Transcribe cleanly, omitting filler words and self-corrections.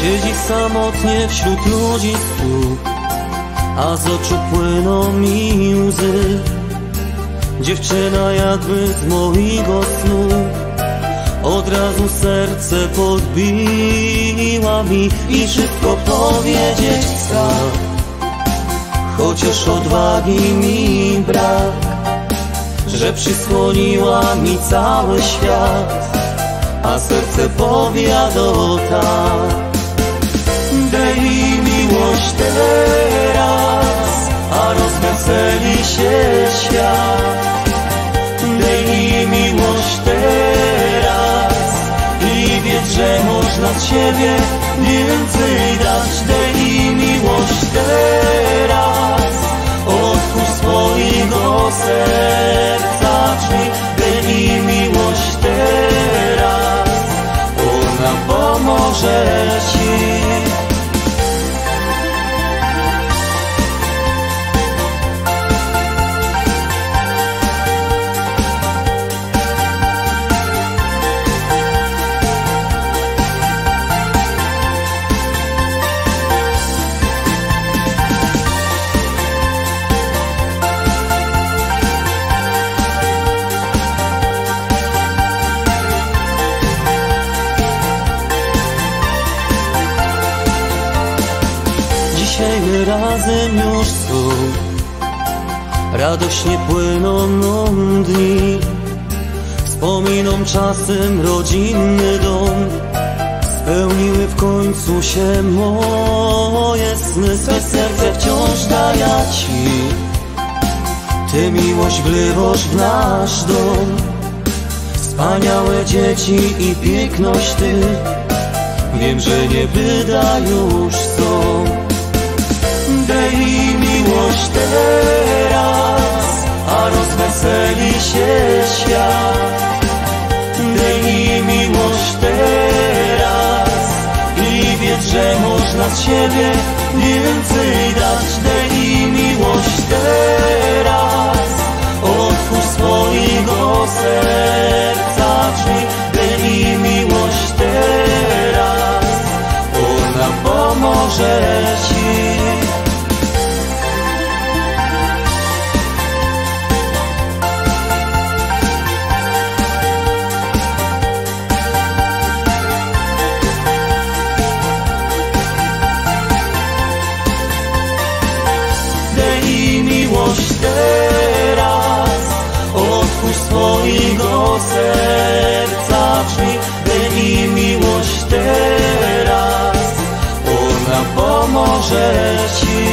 Siedzi samotnie wśród ludzi stóp, a z oczu płyną mi łzy. Dziewczyna jakby z mojego snu, od razu serce podbiła mi i szybko powiedzieć chcę, chociaż odwagi mi brak, że przysłoniła mi cały świat, a serce powiado tak. Daj mi miłość teraz, a rozweseli się świat. Daj mi miłość teraz i wiedz, że można z siebie więcej dać. Daj mi miłość teraz, otwórz swojego serca drzwi. Daj mi miłość teraz, ona pomoże ci. Dzisiaj my razem już są, radośnie płyną dni, wspominą czasem rodzinny dom. Spełniły w końcu się moje sny, swe serce wciąż daję ci. Ty miłość wlewasz w nasz dom, wspaniałe dzieci i piękność ty, wiem, że nie byda już są. Daj mi miłość teraz, a rozweseli się świat. Daj mi miłość teraz i wiedz, że można z siebie więcej dać. Daj mi miłość teraz, otwórz swojego serca drzwi. Daj mi miłość teraz, ona pomoże ci. Miłość teraz, otwórz swojego serca drzwi. Daj mi miłość teraz, ona pomoże ci.